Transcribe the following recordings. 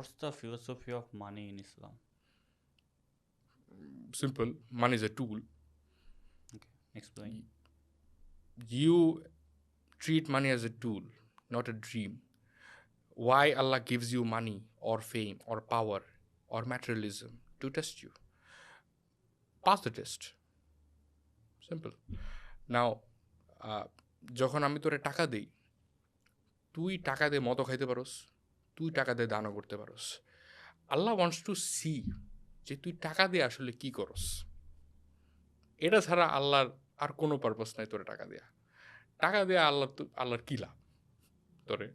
What's the philosophy of money in Islam? Simple. Money is a tool. Explain. You treat money as a tool, not a dream. Why Allah gives you money or fame or power or materialism? To test you. Pass the test. Simple. Now, যখন আমি তোরে টাকা দিই, তুই টাকা দিয়ে মতো খাইতে পারোস, তুই টাকা দিয়ে দানও করতে পারোস। আল্লাহ ওয়ান্টস টু সি যে তুই টাকা দিয়ে আসলে কি করস। এটা ছাড়া আল্লাহর আর কোনো পারপাস নাই তোরে টাকা দেয়া। টাকা দেয়া আল্লাহর কী লাভ তোরে?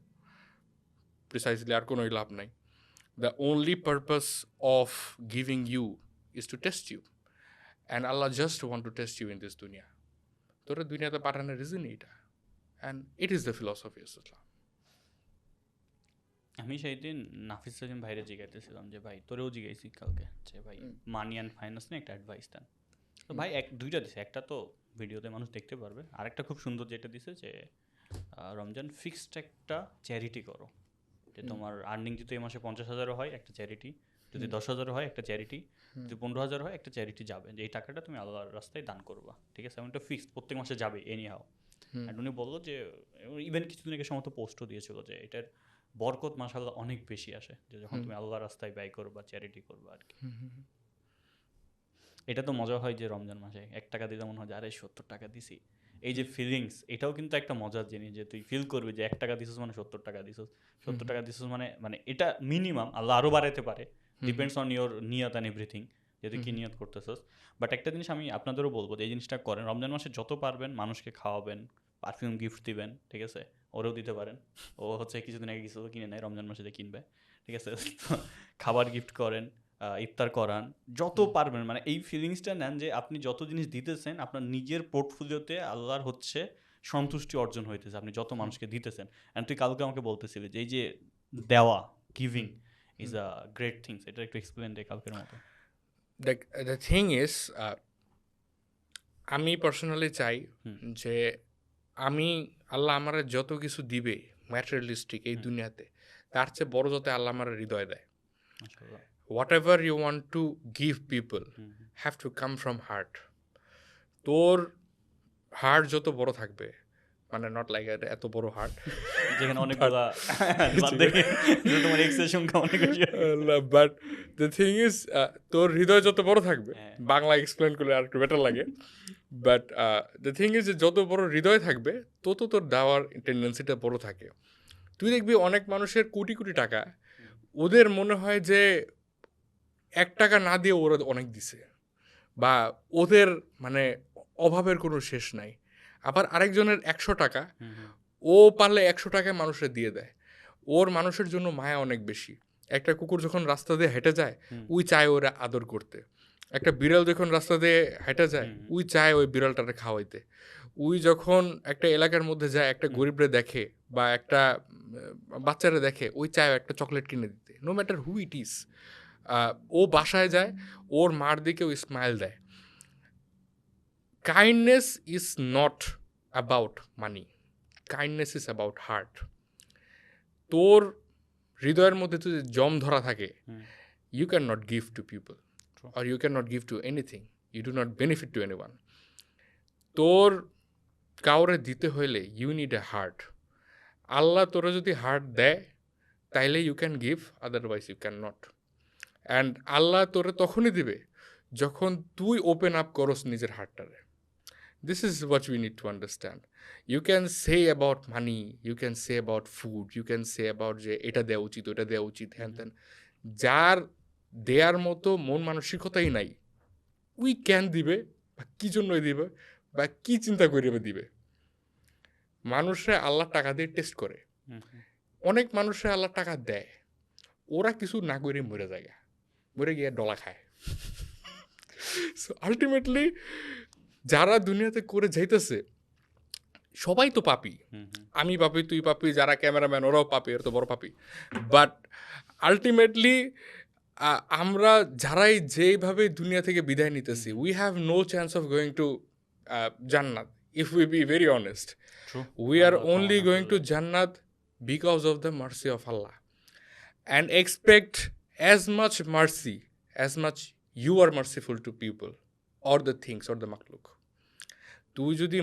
প্রিসাইসলি আর কোনোই লাভ নাই। The only purpose of giving you is to test you, and Allah just want to test you in this দুনিয়া। তোরে দুনিয়াতে পাঠানোর রিজনই এটা, and it is the philosophy of Islam. আমি সেই দিন নাফিস সাজিম ভাইরে জিজ্ঞাসছিলাম যে ভাই তোরেও জিজ্ঞাসি কালকে যে ভাই মানি অ্যান্ড ফাইন্যান্স নিয়ে একটা অ্যাডভাইস দেন। তো ভাই দুইটা দিছে, একটা তো ভিডিওতে মানুষ দেখতে পারবে, আরেকটা খুব সুন্দর যেটা দিছে যে রমজান ফিক্সড একটা চ্যারিটি করো, যে তোমার আর্নিং যদি এই মাসে 50,000 হয় একটা চ্যারিটি, যদি 10,000 হয় একটা চ্যারিটি, যদি 15,000 হয় একটা চ্যারিটি যাবে, যে এই টাকাটা তুমি আল্লাহর রাস্তায় দান করবা, ঠিক আছে? এমনটা ফিক্সড প্রত্যেক মাসে যাবে এনি হাও। অ্যান্ড উনি বললো যে ইভেন কিছুদিন আগে সমস্ত পোস্টও দিয়েছিল যে এটার বরকত মাশাআল্লাহ অনেক বেশি আসে, যে যখন তুমি আল্লাহর রাস্তায় ব্যয় করবা, চ্যারিটি করবা আর কি। এটা তো মজা হয় যে রমজান মাসে 1 টাকা দিলে মনে হয় যে আরে 70 টাকা দিছি, এই যে ফিলিংস, এটাও কিন্তু একটা মজার জিনিস যে তুই ফিল করবি যে 1 টাকা দিছিস মানে 70 টাকা দিছিস, 70 টাকা দিছিস মানে মানে এটা মিনিমাম, আল্লাহ আরও বাড়াইতে পারে, ডিপেন্ডস অন ইয়োর নিয়ত অ্যান্ড এভরিথিং, যে তুই কী নিয়ত করতেছিস। বাট একটা জিনিস আমি আপনাদেরও বলবো যে এই জিনিসটা করেন, রমজান মাসে যত পারবেন মানুষকে খাওয়াবেন, পারফিউম গিফট দিবেন, ঠিক আছে? ওরেও দিতে পারেন, ও হচ্ছে কিছুদিন আগে কিছু কিনে নেয়, রমজান মাসে কিনবে, ঠিক আছে? খাবার গিফট করেন, ইফতার করান, যত পারবেন, মানে এই ফিলিংসটা নেন যে আপনি যত জিনিস দিতেছেন আপনার নিজের পোর্টফোলিওতে আল্লাহর হচ্ছে সন্তুষ্টি অর্জন হইতেছে, আপনি যত মানুষকে দিতেছেন। অ্যান্ড তুই কালকে আমাকে বলতেছিলি যে এই যে দেওয়া, giving is a great things, এটা একটু এক্সপ্লেন দে কালকের মতো। দ্য থিং ইজ, আমি পার্সোনালি চাই যে আমি আল্লাহ আমার যত কিছু দিবে ম্যাটেরিয়ালিস্টিক এই দুনিয়াতে, তার চেয়ে বড় যাতে আল্লাহ আমার হৃদয় দেয়। Whatever you want to give people have to come from heart. তোর হার্ট যত বড় থাকবে, মানে নট লাইক এত বড় হার্ট যেখানে অনেকগুলা তোমার এক্সের সংখ্যা অনেক বেশি, বাট দ্য থিং ইজ তোর হৃদয় যত বড় থাকবে, বাংলা এক্সপ্লেন করলে আর একটু বেটার লাগে, বাট দ্য থিং ইজ যত বড় হৃদয় থাকবে তত তোর দেওয়ার টেন্ডেন্সিটা বড় থাকে। তুই দেখবি অনেক মানুষের কোটি কোটি টাকা, ওদের মনে হয় যে 1 টাকা না দিয়ে ওরা অনেক দিছে, বা ওদের মানে অভাবের কোনো শেষ নাই। আবার আরেকজনের 100 টাকা, ও পারলে 100 টাকায় মানুষের দিয়ে দেয়, ওর মানুষের জন্য মায়া অনেক বেশি। একটা কুকুর যখন রাস্তা দিয়ে হেঁটে যায়, ওই চায় ওরা আদর করতে। একটা বিড়াল যখন রাস্তা দিয়ে হেঁটে যায়, ওই চায় ওই বিড়ালটারে খাওয়াইতে। ওই যখন একটা এলাকার মধ্যে যায়, একটা গরিবরে দেখে বা একটা বাচ্চারা দেখে, ওই চায় একটা চকলেট কিনে দিতে, no matter who it is. ও বাসায় যায়, ওর মার দিকে ওই স্মাইল দেয়। Kindness is not about money, kindness is about heart. তোর হৃদয়ের মধ্যে যদি জম ধরা থাকে, you can not give to people or you can not give to anything, you do not benefit to anyone. তোর কাউরে দিতে হইলে you need a heart. Allah তোরা যদি হার্ট দেয় তাইলে you can give, otherwise you can not. And Allah তোরে তখনই দিবে যখন তুই ওপেন আপ করস নিজের হার্টটারে। This is what we need to understand. You can say about money, you can say about food, you can say about যে এটা দেওয়া উচিত, ওটা দেওয়া উচিত, হ্যান ত্যান। যার দেয়ার মতো মন মানসিকতাই নাই, উই ক্যান দিবে বা কী জন্যই দিবে বা কী চিন্তা করিবে দিবে। মানুষরা আল্লাহ টাকা দিয়ে টেস্ট করে, অনেক মানুষরা আল্লাহ টাকা দেয়, ওরা কিছু না করে মরে যায়, মরে গিয়ে ডলা খায়। সো আলটিমেটলি যারা দুনিয়াতে করে যাইতেছে সবাই তো পাপি, আমি পাপি, তুই পাপি, যারা ক্যামেরাম্যান ওরাও পাপি, এর তো বড় পাপি। বাট আলটিমেটলি আমরা যারাই যেইভাবে দুনিয়া থেকে বিদায় নিতেছি, we have no chance of going to জান্নাত, if we be very honest. We are only going to জান্নাত because of the mercy of Allah. and expect as much mercy as much you are merciful to people or the things or the makhluk. তুই যদি